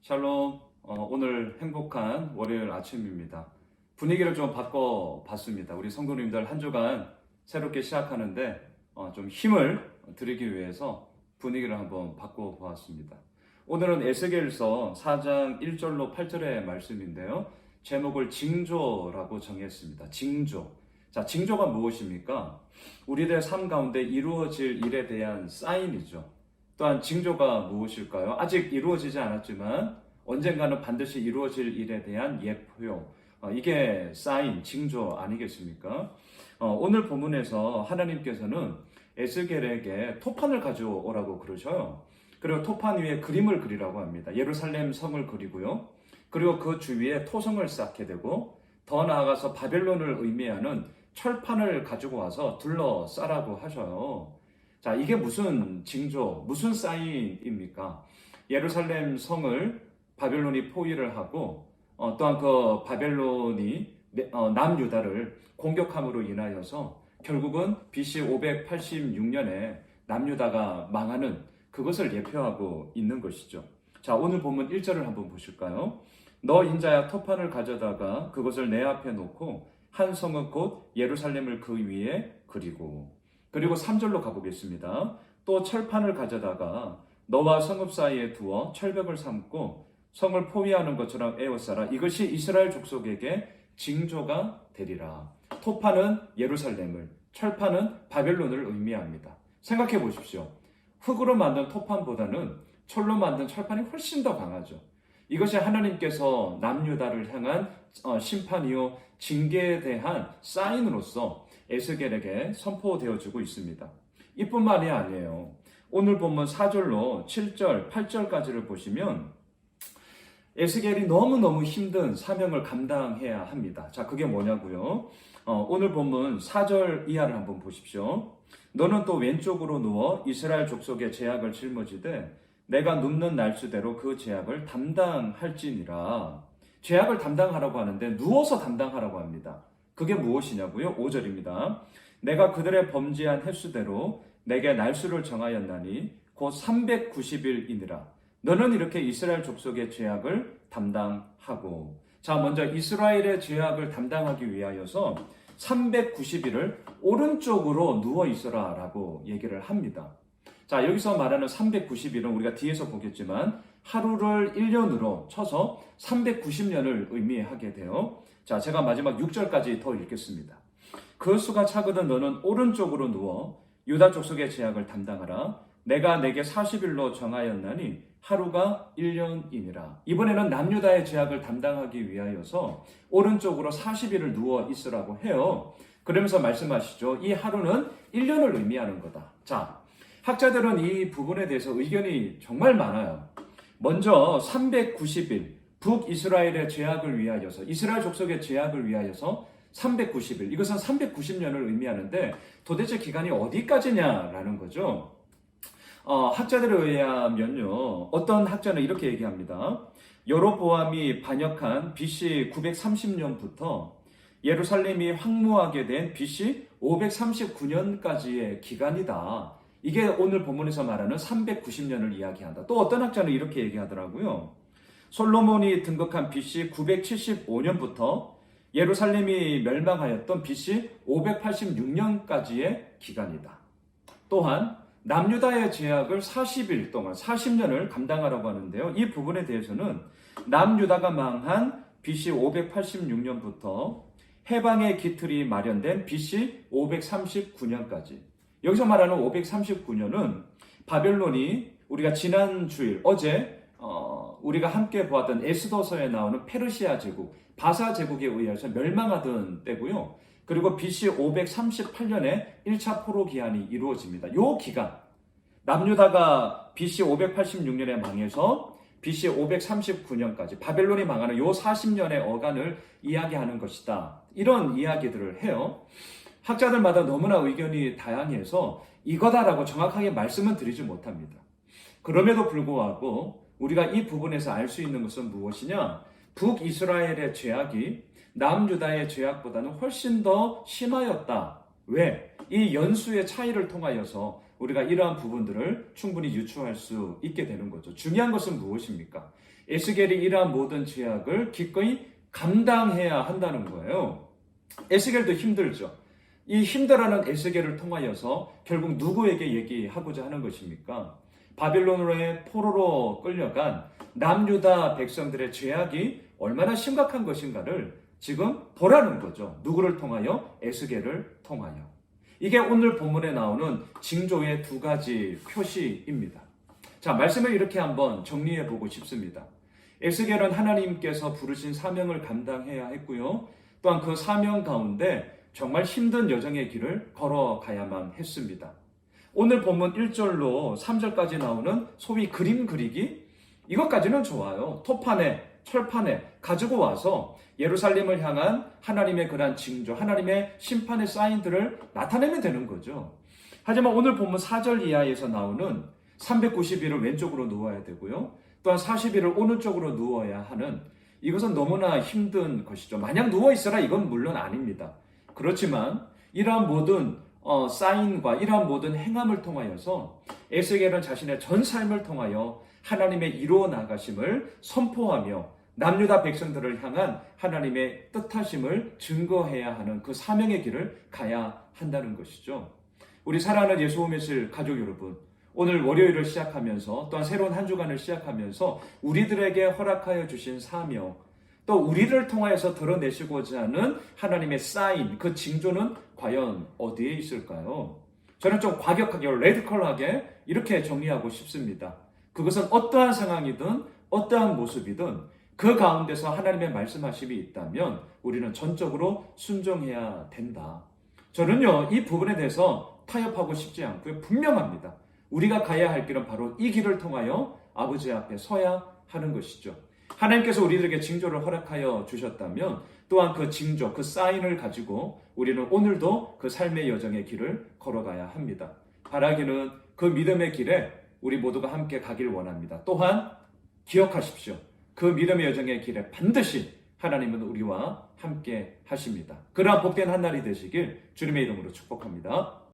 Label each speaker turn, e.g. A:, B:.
A: 샬롬. 오늘 행복한 월요일 아침입니다. 분위기를 좀 바꿔봤습니다. 우리 성도님들 한 주간 새롭게 시작하는데 좀 힘을 드리기 위해서 분위기를 한번 바꿔보았습니다. 오늘은 에스겔서 4장 1절로 8절의 말씀인데요. 제목을 징조라고 정했습니다. 징조. 자, 징조가 무엇입니까? 우리들의 삶 가운데 이루어질 일에 대한 사인이죠. 또한 징조가 무엇일까요? 아직 이루어지지 않았지만 언젠가는 반드시 이루어질 일에 대한 예표, 이게 사인, 징조 아니겠습니까? 오늘 본문에서 하나님께서는 에스겔에게 토판을 가져오라고 그러셔요. 그리고 토판 위에 그림을 그리라고 합니다. 예루살렘 성을 그리고요. 그리고 그 주위에 토성을 쌓게 되고 더 나아가서 바벨론을 의미하는 철판을 가지고 와서 둘러싸라고 하셔요. 자, 이게 무슨 징조, 무슨 사인입니까? 예루살렘 성을 바벨론이 포위를 하고 또한 그 바벨론이 남유다를 공격함으로 인하여서 결국은 BC 586년에 남유다가 망하는 그것을 예표하고 있는 것이죠. 자, 오늘 본문 1절을 한번 보실까요? 너 인자야 토판을 가져다가 그것을 내 앞에 놓고 한 성읍 곧 예루살렘을 그 위에 그리고 3절로 가보겠습니다. 또 철판을 가져다가 너와 성읍 사이에 두어 철벽을 삼고 성을 포위하는 것처럼 에워싸라. 이것이 이스라엘 족속에게 징조가 되리라. 토판은 예루살렘을, 철판은 바벨론을 의미합니다. 생각해 보십시오. 흙으로 만든 토판보다는 철로 만든 철판이 훨씬 더 강하죠. 이것이 하나님께서 남유다를 향한 심판이요 징계에 대한 사인으로서 에스겔에게 선포되어지고 있습니다. 이뿐만이 아니에요. 오늘 본문 4절로 7절, 8절까지를 보시면 에스겔이 너무너무 힘든 사명을 감당해야 합니다. 자, 그게 뭐냐고요? 오늘 본문 4절 이하를 한번 보십시오. 너는 또 왼쪽으로 누워 이스라엘 족속의 제약을 짊어지되 내가 눕는 날수대로 그 제약을 담당할지니라. 제약을 담당하라고 하는데 누워서 담당하라고 합니다. 그게 무엇이냐고요? 5절입니다. 내가 그들의 범죄한 횟수대로 내게 날수를 정하였나니 곧 390일이니라. 너는 이렇게 이스라엘 족속의 죄악을 담당하고. 자, 먼저 이스라엘의 죄악을 담당하기 위하여서 390일을 오른쪽으로 누워 있어라 라고 얘기를 합니다. 자, 여기서 말하는 390일은 우리가 뒤에서 보겠지만 하루를 1년으로 쳐서 390년을 의미하게 돼요. 자, 제가 마지막 6절까지 더 읽겠습니다. 그 수가 차거든 너는 오른쪽으로 누워 유다 족속의 제약을 담당하라. 내가 내게 40일로 정하였나니 하루가 1년이니라. 이번에는 남유다의 제약을 담당하기 위하여서 오른쪽으로 40일을 누워 있으라고 해요. 그러면서 말씀하시죠. 이 하루는 1년을 의미하는 거다. 자, 학자들은 이 부분에 대해서 의견이 정말 많아요. 먼저 390일 북이스라엘의 죄악을 위하여서 이스라엘 족속의 죄악을 위하여서 390일 이것은 390년을 의미하는데 도대체 기간이 어디까지냐라는 거죠. 학자들에 의하면요. 어떤 학자는 이렇게 얘기합니다. 여로보암이 반역한 BC 930년부터 예루살렘이 황무하게 된 BC 539년까지의 기간이다. 이게 오늘 본문에서 말하는 390년을 이야기한다. 또 어떤 학자는 이렇게 얘기하더라고요. 솔로몬이 등극한 BC 975년부터 예루살렘이 멸망하였던 BC 586년까지의 기간이다. 또한 남유다의 제약을 40일 동안 40년을 감당하라고 하는데요. 이 부분에 대해서는 남유다가 망한 BC 586년부터 해방의 기틀이 마련된 BC 539년까지. 여기서 말하는 539년은 바벨론이 우리가 지난 주일 어제 우리가 함께 보았던 에스더서에 나오는 페르시아 제국, 바사 제국에 의해서 멸망하던 때고요. 그리고 BC 538년에 1차 포로 기한이 이루어집니다. 이 기간, 남유다가 BC 586년에 망해서 BC 539년까지 바벨론이 망하는 이 40년의 어간을 이야기하는 것이다. 이런 이야기들을 해요. 학자들마다 너무나 의견이 다양해서 이거다라고 정확하게 말씀은 드리지 못합니다. 그럼에도 불구하고 우리가 이 부분에서 알 수 있는 것은 무엇이냐? 북이스라엘의 죄악이 남유다의 죄악보다는 훨씬 더 심하였다. 왜? 이 연수의 차이를 통하여서 우리가 이러한 부분들을 충분히 유추할 수 있게 되는 거죠. 중요한 것은 무엇입니까? 에스겔이 이러한 모든 죄악을 기꺼이 감당해야 한다는 거예요. 에스겔도 힘들죠. 이 힘들어하는 에스겔을 통하여서 결국 누구에게 얘기하고자 하는 것입니까? 바빌론으로의 포로로 끌려간 남유다 백성들의 죄악이 얼마나 심각한 것인가를 지금 보라는 거죠. 누구를 통하여? 에스겔을 통하여. 이게 오늘 본문에 나오는 징조의 두 가지 표시입니다. 자, 말씀을 이렇게 한번 정리해 보고 싶습니다. 에스겔은 하나님께서 부르신 사명을 감당해야 했고요. 또한 그 사명 가운데 정말 힘든 여정의 길을 걸어가야만 했습니다. 오늘 본문 1절로 3절까지 나오는 소위 그림 그리기, 이것까지는 좋아요. 토판에, 철판에 가지고 와서 예루살렘을 향한 하나님의 그러한 징조, 하나님의 심판의 사인들을 나타내면 되는 거죠. 하지만 오늘 본문 4절 이하에서 나오는 390일을 왼쪽으로 누워야 되고요. 또한 40일을 오른쪽으로 누워야 하는, 이것은 너무나 힘든 것이죠. 마냥 누워있어라, 이건 물론 아닙니다. 그렇지만 이러한 모든 사인과 이러한 모든 행함을 통하여서 에스겔은 자신의 전 삶을 통하여 하나님의 이루어 나가심을 선포하며 남유다 백성들을 향한 하나님의 뜻하심을 증거해야 하는 그 사명의 길을 가야 한다는 것이죠. 우리 사랑하는 예수 오메실 가족 여러분, 오늘 월요일을 시작하면서 또한 새로운 한 주간을 시작하면서 우리들에게 허락하여 주신 사명, 또 우리를 통하여서 드러내시고자 하는 하나님의 사인, 그 징조는 과연 어디에 있을까요? 저는 좀 과격하게, 레디컬하게 이렇게 정리하고 싶습니다. 그것은 어떠한 상황이든 어떠한 모습이든 그 가운데서 하나님의 말씀하심이 있다면 우리는 전적으로 순종해야 된다. 저는요, 이 부분에 대해서 타협하고 싶지 않고요, 분명합니다. 우리가 가야 할 길은 바로 이 길을 통하여 아버지 앞에 서야 하는 것이죠. 하나님께서 우리들에게 징조를 허락하여 주셨다면 또한 그 징조, 그 사인을 가지고 우리는 오늘도 그 삶의 여정의 길을 걸어가야 합니다. 바라기는 그 믿음의 길에 우리 모두가 함께 가길 원합니다. 또한 기억하십시오. 그 믿음의 여정의 길에 반드시 하나님은 우리와 함께 하십니다. 그러한 복된 한 날이 되시길 주님의 이름으로 축복합니다.